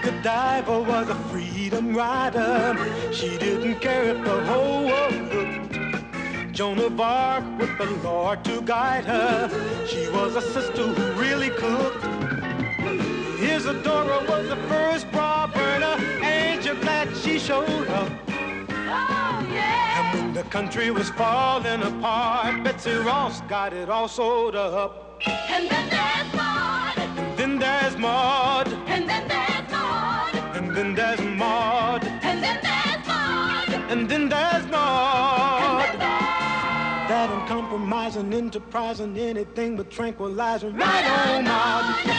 a diver, was a freedom rider. She didn't care if the whole world looked. Joan of Arc with the Lord to guide her. She was a sister who really cooked. Isadora was the first bra burner. Ain't you glad she showed up? Oh, yeah! And when the country was falling apart, Betsy Ross got it all sewed up. And then there's Maude. And then there's Maude. And then there's Maude. And then there's Maude. And then there's Maude. And then there's Maude. That uncompromising, enterprising, anything but tranquilizing. Right on, Maude.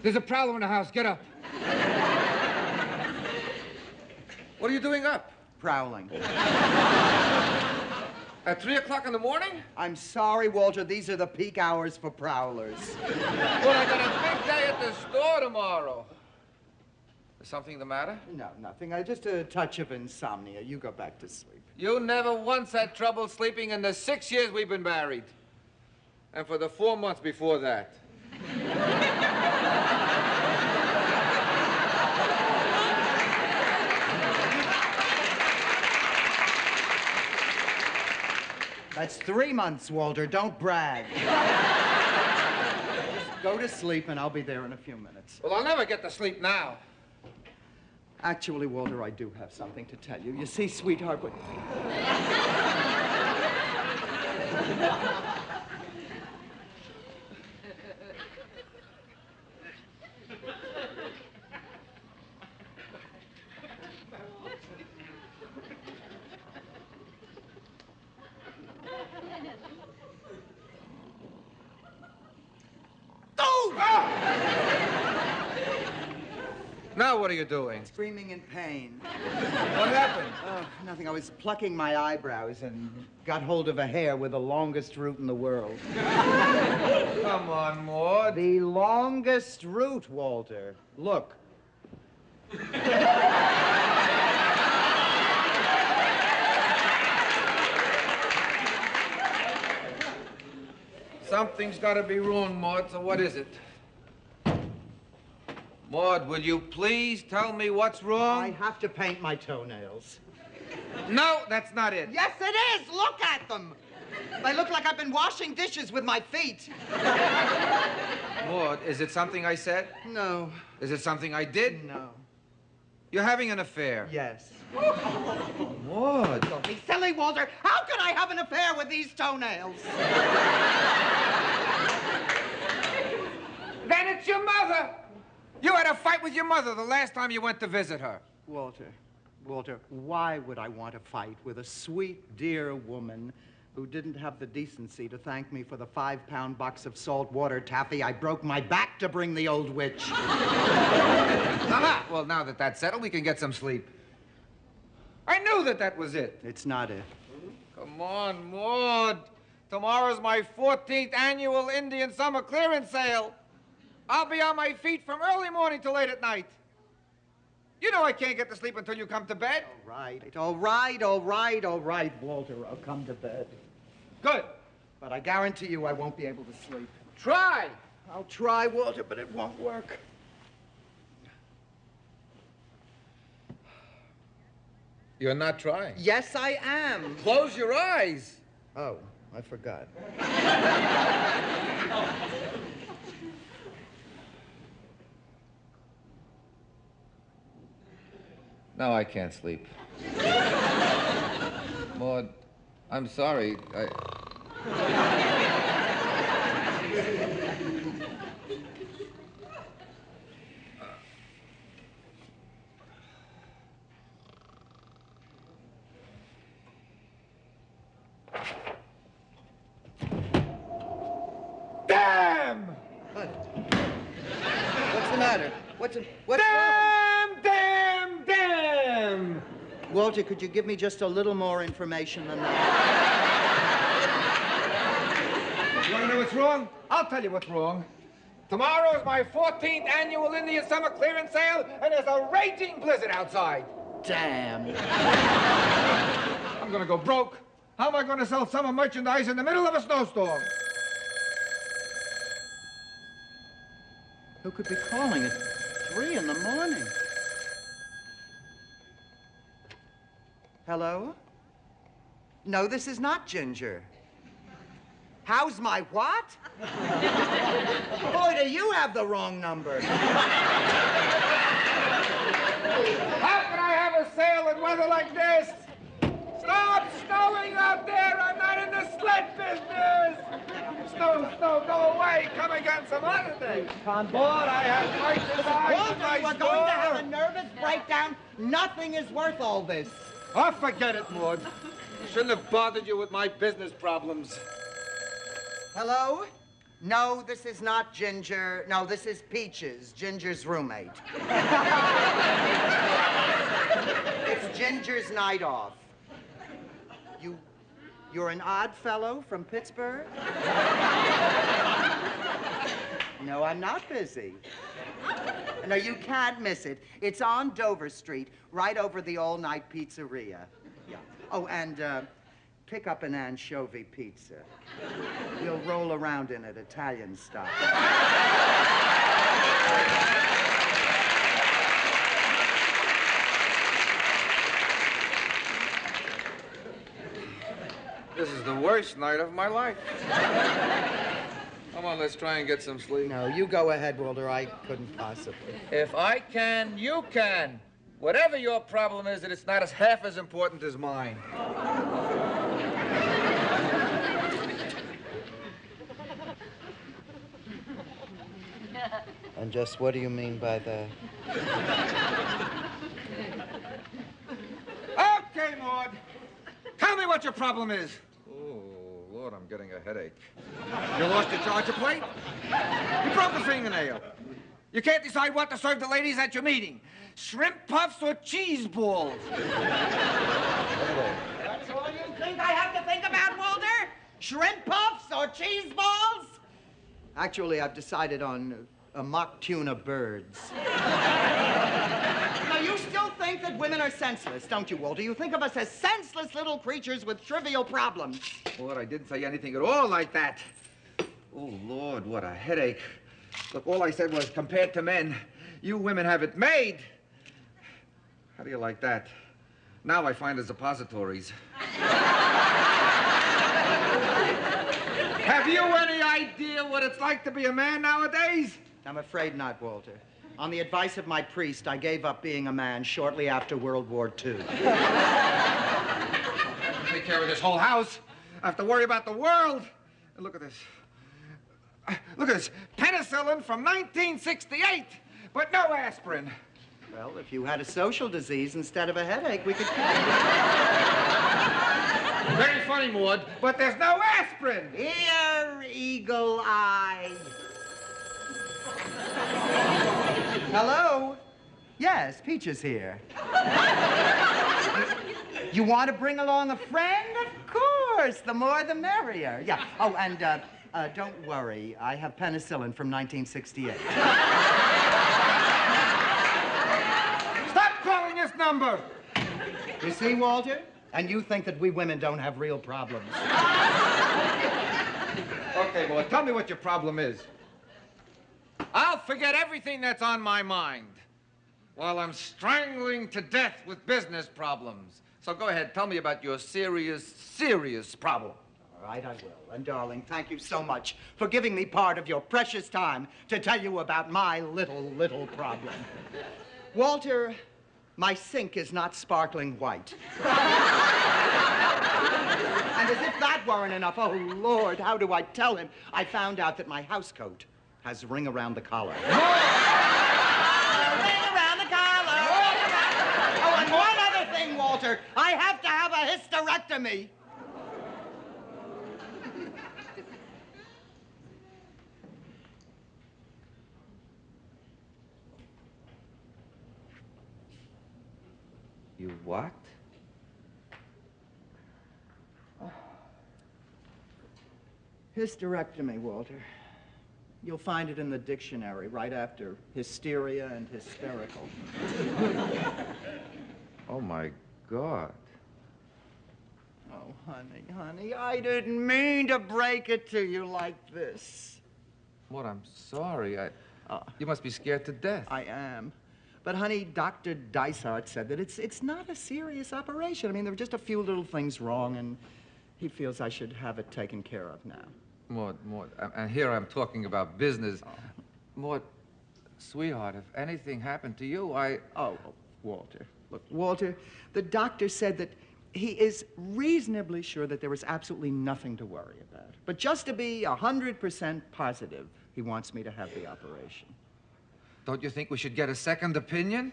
There's a prowler in the house. Get up. What are you doing up? Prowling. At 3 o'clock in the morning? I'm sorry, Walter. These are the peak hours for prowlers. Well, I got a big day at the store tomorrow. Is something the matter? No, nothing. Just a touch of insomnia. You go back to sleep. You never once had trouble sleeping in the 6 years we've been married. And for the 4 months before that. That's 3 months, Walter. Don't brag. Just go to sleep, and I'll be there in a few minutes. Well, I'll never get to sleep now. Actually, Walter, I do have something to tell you. You see, sweetheart, what... Now what are you doing? Screaming in pain. What happened? Oh, nothing. I was plucking my eyebrows and got hold of a hair with the longest root in the world. Come on, Maude. The longest root, Walter. Look. Something's got to be wrong, Maude, so what is it? Maude, will you please tell me what's wrong? I have to paint my toenails. No, that's not it. Yes, it is! Look at them! They look like I've been washing dishes with my feet. Maude, is it something I said? No. Is it something I did? No. You're having an affair? Yes. Maude. Don't be silly, Walter. How could I have an affair with these toenails? Then it's your mother. You had a fight with your mother the last time you went to visit her. Walter, why would I want to fight with a sweet, dear woman who didn't have the decency to thank me for the 5-pound box of saltwater taffy I broke my back to bring the old witch? Well, now that that's settled, we can get some sleep. I knew that was it. It's not it. Come on, Maude. Tomorrow's my 14th annual Indian summer clearance sale. I'll be on my feet from early morning till late at night. You know I can't get to sleep until you come to bed. All right, Walter. I'll come to bed. Good. But I guarantee you I won't be able to sleep. Try. I'll try, Walter, but it won't work. You're not trying. Yes, I am. Close your eyes. Oh, I forgot. No, I can't sleep. Maude, I'm sorry. Damn! What? What's the matter? What's wrong? Damn! Walter, could you give me just a little more information than that? You want to know what's wrong? I'll tell you what's wrong. Tomorrow is my 14th annual Indian summer clearance sale, and there's a raging blizzard outside. Damn. I'm gonna go broke. How am I gonna sell summer merchandise in the middle of a snowstorm? Who could be calling at 3 in the morning? Hello? No, this is not Ginger. How's my what? Boy, do you have the wrong number. How can I have a sale in weather like this? Stop snowing out there! I'm not in the sled business! Snow, go away! Come again some other day! On board, I have quite the size of Walter, my we're store. going to have a nervous breakdown. Nothing is worth all this. Oh, forget it, Maude. Shouldn't have bothered you with my business problems. Hello? No, this is not Ginger. No, this is Peaches, Ginger's roommate. It's Ginger's night off. You're an odd fellow from Pittsburgh? No, I'm not busy. No, you can't miss it. It's on Dover Street, right over the all-night pizzeria. Yeah. Oh, and pick up an anchovy pizza. We'll roll around in it Italian style. This is the worst night of my life. Come on, let's try and get some sleep. No, you go ahead, Walter. I couldn't possibly. If I can, you can. Whatever your problem is, it's not half as important as mine. And just what do you mean by that? Okay, Maude. Tell me what your problem is. Oh, Lord, I'm getting a headache. You lost your charger plate? You broke a fingernail. You can't decide what to serve the ladies at your meeting. Shrimp puffs or cheese balls? That's all you think I have to think about, Walter? Shrimp puffs or cheese balls? Actually, I've decided on mock tuna birds. Now, you still think that women are senseless, don't you, Walter? You think of us as senseless little creatures with trivial problems. Lord, I didn't say anything at all like that. Oh, Lord, what a headache. Look, all I said was, compared to men, you women have it made. How do you like that? Now I find the suppositories. Have you any idea what it's like to be a man nowadays? I'm afraid not, Walter. On the advice of my priest, I gave up being a man shortly after World War II. Take care of this whole house. I have to worry about the world. And look at this. Look at this. Penicillin from 1968, but no aspirin. Well, if you had a social disease instead of a headache, we could... Very funny, Maude, but there's no aspirin. Here, Eagle Eye. Hello? Yes, Peach is here. You want to bring along a friend? Of course. The more, the merrier. Yeah. Oh, and don't worry. I have penicillin from 1968. Stop calling this number. You see, Walter? And you think that we women don't have real problems. Okay, Maude, tell me what your problem is. I'll forget everything that's on my mind. while I'm strangling to death with business problems. So go ahead, tell me about your serious problem. All right, I will. And, darling, thank you so much for giving me part of your precious time to tell you about my little problem. Walter, my sink is not sparkling white. And as if that weren't enough, oh, Lord, how do I tell him? I found out that my housecoat has a ring around the collar. Ring around the collar. Oh, and one other thing, Walter. I have to have a hysterectomy. You what? Hysterectomy, Walter. You'll find it in the dictionary right after hysteria and hysterical. Oh, my God. Oh, honey, I didn't mean to break it to you like this. Maud, I'm sorry. You must be scared to death. I am. But, honey, Dr. Dysart said that it's not a serious operation. I mean, there are just a few little things wrong, and he feels I should have it taken care of now. Maud, and here I'm talking about business. Oh. Maud, sweetheart, if anything happened to you, Oh, Walter. Look, Walter, the doctor said that he is reasonably sure that there is absolutely nothing to worry about. But just to be 100% positive, he wants me to have the operation. Don't you think we should get a second opinion?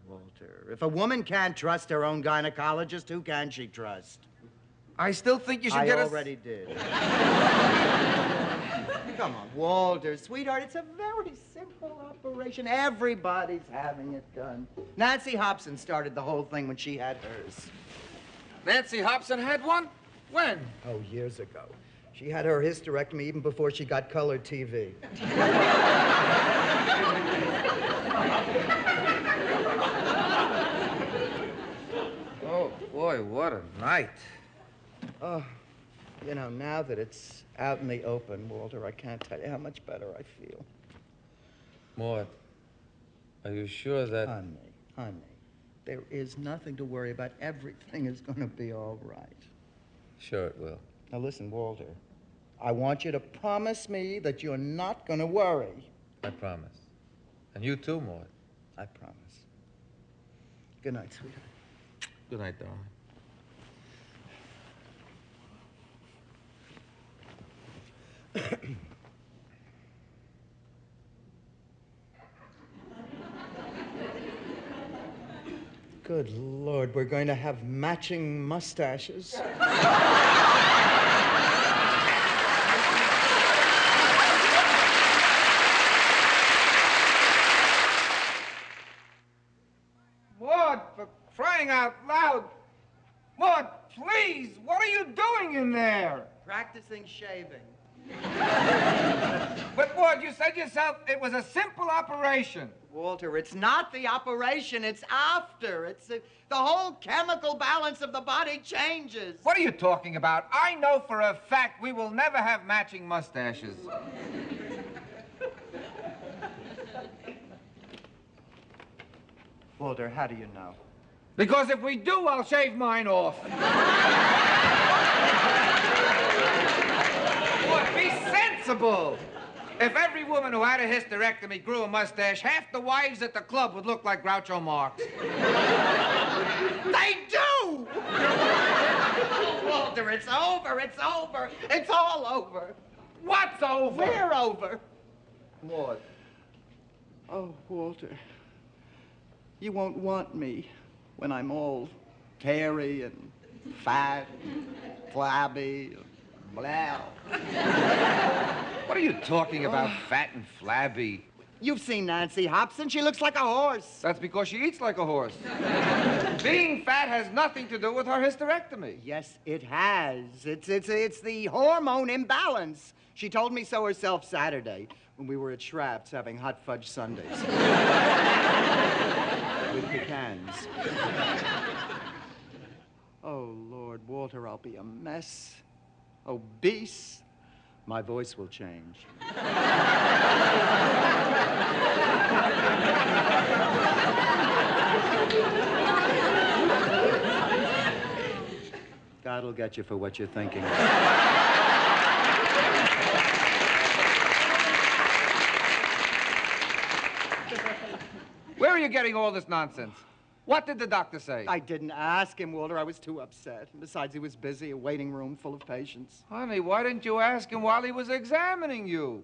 Walter, if a woman can't trust her own gynecologist, who can she trust? I still think you should get I already did. Come on, Walter, sweetheart, it's a very simple operation. Everybody's having it done. Nancy Hobson started the whole thing when she had hers. Nancy Hobson had one? When? Oh, years ago. She had her hysterectomy even before she got color TV. Oh, boy, what a night. Oh, you know, now that it's out in the open, Walter, I can't tell you how much better I feel. Maud, are you sure that... Honey, there is nothing to worry about. Everything is going to be all right. Sure it will. Now, listen, Walter, I want you to promise me that you're not going to worry. I promise. And you too, Maud. I promise. Good night, sweetheart. Good night, darling. Good Lord, we're going to have matching mustaches. Maud, for crying out loud. Maud, please, what are you doing in there? Practicing shaving. But, Maud, you said yourself it was a simple operation. Walter, it's not the operation, it's after. It's the whole chemical balance of the body changes. What are you talking about? I know for a fact we will never have matching mustaches. Walter, how do you know? Because if we do, I'll shave mine off. Maud, be sensible. If every woman who had a hysterectomy grew a mustache, half the wives at the club would look like Groucho Marx. They do! Walter, it's over, it's over. It's all over. What's over? We're over. Maud. Oh, Walter. You won't want me when I'm all hairy and fat, flabby, blah. What are you talking about, fat and flabby? You've seen Nancy Hobson. She looks like a horse. That's because she eats like a horse. Being fat has nothing to do with her hysterectomy. Yes, it has. It's the hormone imbalance. She told me so herself Saturday when we were at Schrapp's having hot fudge sundaes. With pecans. Oh, Lord, Walter, I'll be a mess. Obese, My voice will change. God will get you for what you're thinking of. Where are you getting all this nonsense? What did the doctor say? I didn't ask him, Walter. I was too upset. And besides, he was busy, a waiting room full of patients. Honey, why didn't you ask him while he was examining you?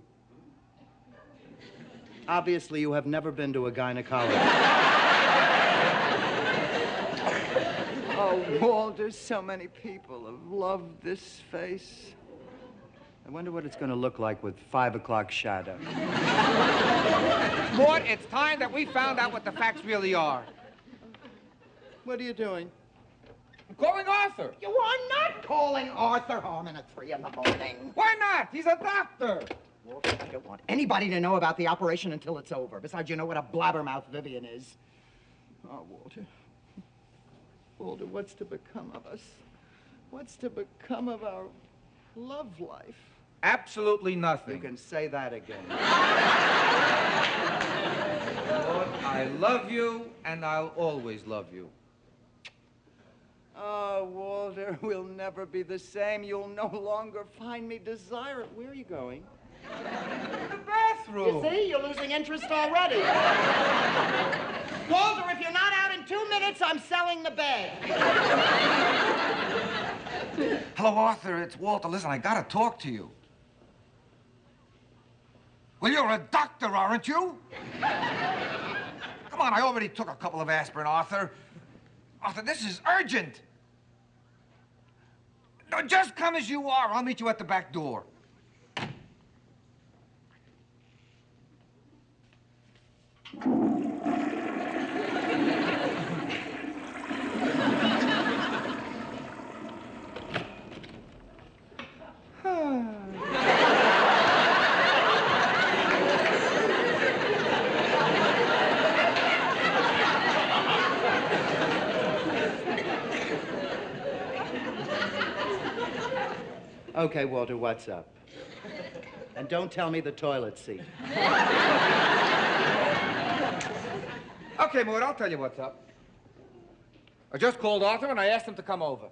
Obviously, you have never been to a gynecologist. Oh, Walter, so many people have loved this face. I wonder what it's going to look like with 5 o'clock shadow. Maude, it's time that we found out what the facts really are. What are you doing? I'm calling Arthur. You are not calling Arthur Harmon at 3 in the morning. Why not? He's a doctor. Walter, I don't want anybody to know about the operation until it's over. Besides, you know what a blabbermouth Vivian is. Oh, Walter. Walter, what's to become of us? What's to become of our love life? Absolutely nothing. You can say that again. Maude, I love you, and I'll always love you. Oh, Walter, we'll never be the same. You'll no longer find me desirable. Where are you going? The bathroom. You see, you're losing interest already. Walter, if you're not out in 2 minutes, I'm selling the bed. Hello, Arthur. It's Walter. Listen, I gotta talk to you. Well, you're a doctor, aren't you? Come on, I already took a couple of aspirin, Arthur. Arthur, this is urgent. No, just come as you are. I'll meet you at the back door. Okay, Walter, what's up? And don't tell me the toilet seat. Okay, Maude, I'll tell you what's up. I just called Arthur and I asked him to come over.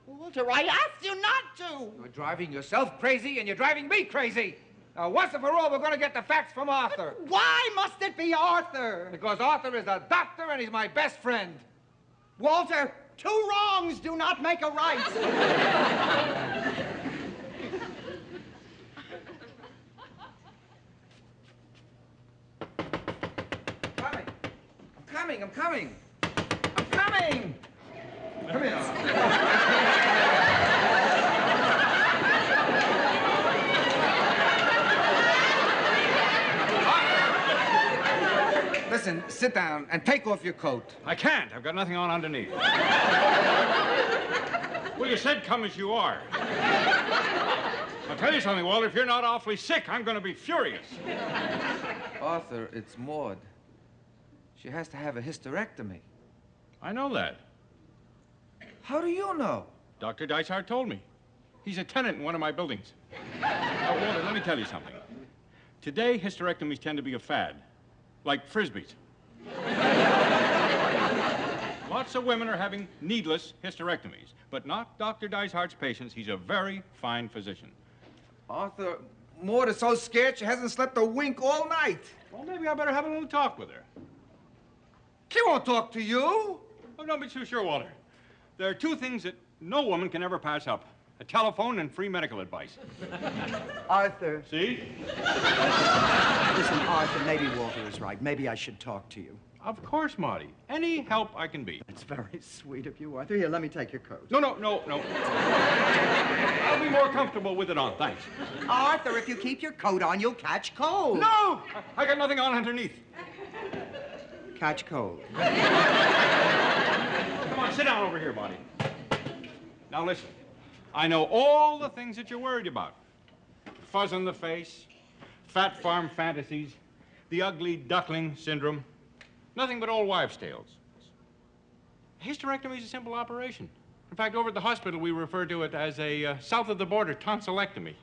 Walter, I asked you not to. You're driving yourself crazy and you're driving me crazy. Now, once and for all, we're going to get the facts from Arthur. Why must it be Arthur? Because Arthur is a doctor and he's my best friend. Walter, 2 wrongs do not make a right. I'm coming. Come here. Listen, sit down and take off your coat. I can't. I've got nothing on underneath. Well, you said come as you are. I'll tell you something, Walter. If you're not awfully sick, I'm going to be furious. Arthur, it's Maude. She has to have a hysterectomy. I know that. How do you know? Dr. Dysart told me. He's a tenant in one of my buildings. Now, Walter, let me tell you something. Today, hysterectomies tend to be a fad, like Frisbees. Lots of women are having needless hysterectomies, but not Dr. Dysart's patients. He's a very fine physician. Arthur, Maude is so scared she hasn't slept a wink all night. Well, maybe I better have a little talk with her. She won't talk to you. Oh, don't be too sure, Walter. There are 2 things that no woman can ever pass up. A telephone and free medical advice. Arthur. See? Listen, Arthur, maybe Walter is right. Maybe I should talk to you. Of course, Marty. Any help I can be. It's very sweet of you, Arthur. Here, let me take your coat. No. I'll be more comfortable with it on, thanks. Arthur, if you keep your coat on, you'll catch cold. No! I got nothing on underneath. Catch cold. Come on, sit down over here, Marty. Now listen. I know all the things that you're worried about. Fuzz on the face, fat farm fantasies, the ugly duckling syndrome. Nothing but old wives' tales. Hysterectomy is a simple operation. In fact, over at the hospital, we refer to it as a south-of-the-border tonsillectomy.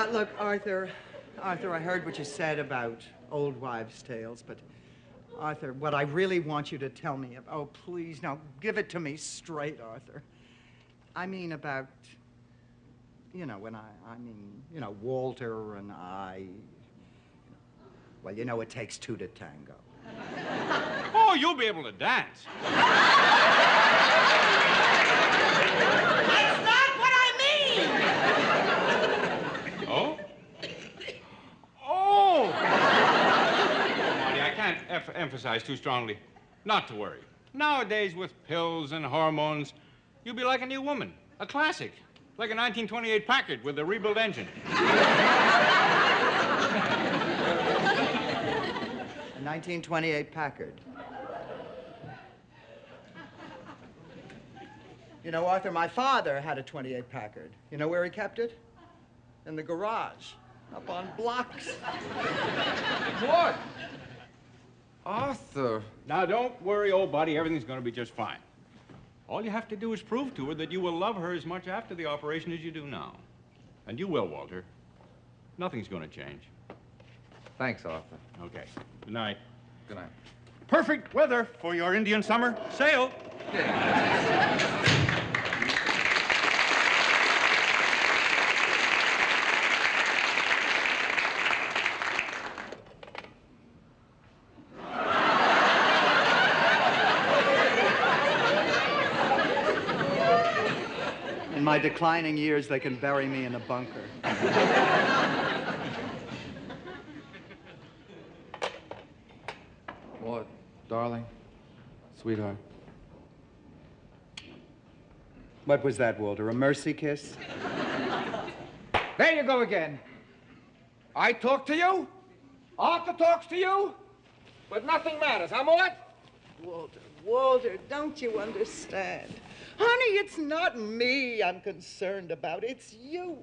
Look, Arthur, I heard what you said about old wives' tales, but Arthur, what I really want you to tell me about, oh, please, now, give it to me straight, Arthur. I mean about, you know, Walter and I, well, you know, it takes two to tango. Oh, you'll be able to dance. That's not what I mean! Oh? Oh! Marty, I can't emphasize too strongly not to worry. Nowadays, with pills and hormones, you'll be like a new woman, a classic, like a 1928 Packard with a rebuilt engine. A 1928 Packard. You know, Arthur, my father had a 28 Packard. You know where he kept it? In the garage, up on blocks. What? Arthur. Now, don't worry, old buddy. Everything's going to be just fine. All you have to do is prove to her that you will love her as much after the operation as you do now. And you will, Walter. Nothing's going to change. Thanks, Arthur. Okay. Good night. Good night. Perfect weather for your Indian summer sail. In my declining years, they can bury me in a bunker. What, darling? Sweetheart. What was that, Walter? A mercy kiss? There you go again. I talk to you, Arthur talks to you, but nothing matters, huh, Maud? Walter, don't you understand? Honey, it's not me I'm concerned about. It's you.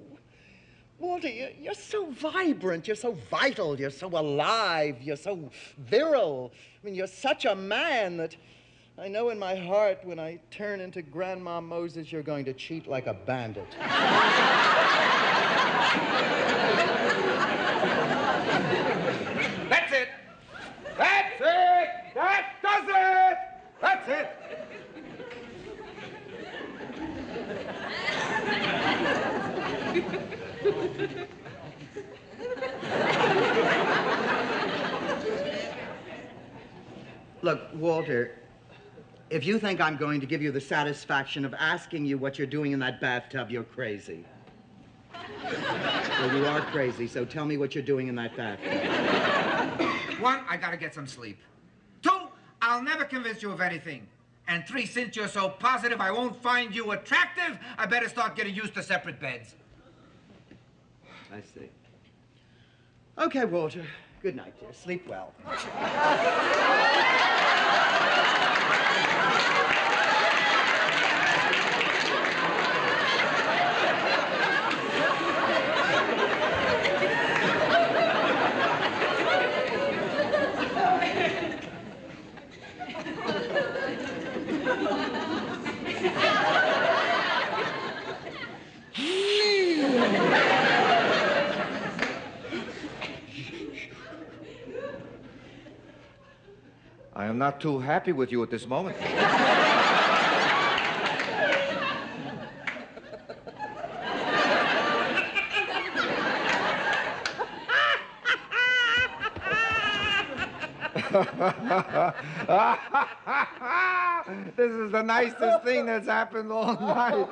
Walter, you're so vibrant. You're so vital. You're so alive. You're so virile. I mean, you're such a man that I know in my heart when I turn into Grandma Moses, you're going to cheat like a bandit. That's it. That's it. That does it. That's it. Look, Walter, if you think I'm going to give you the satisfaction of asking you what you're doing in that bathtub, you're crazy. Well, you are crazy, so tell me what you're doing in that bathtub. 1, I gotta get some sleep. 2, I'll never convince you of anything. And 3, since you're so positive I won't find you attractive, I better start getting used to separate beds. I see. Okay, Walter. Good night, dear. Sleep well. I am not too happy with you at this moment. This is the nicest thing that's happened all night.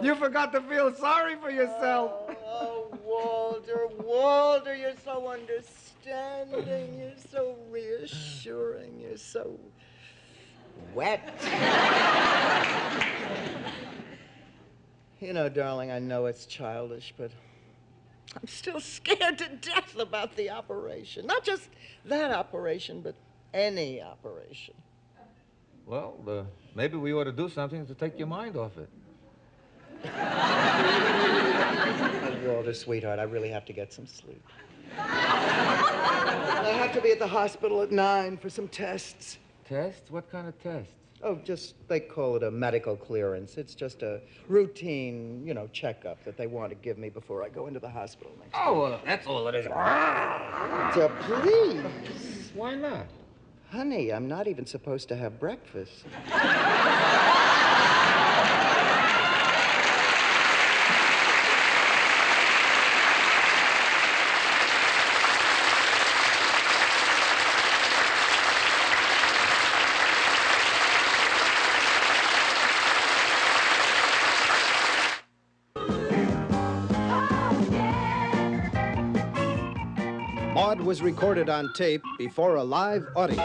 You forgot to feel sorry for yourself. Oh, Walter, you're so understanding. You're so reassuring. You're so wet. You know, darling, I know it's childish, but I'm still scared to death about the operation. Not just that operation, but any operation. Well, maybe we ought to do something to take your mind off it. Walter, sweetheart, I really have to get some sleep. I have to be at the hospital at 9 for some tests. Tests? What kind of tests? Oh, they call it a medical clearance. It's just a routine, checkup that they want to give me before I go into the hospital next week. Oh, well, that's all it is. Please. Why not? Honey, I'm not even supposed to have breakfast. Maude was recorded on tape before a live audience.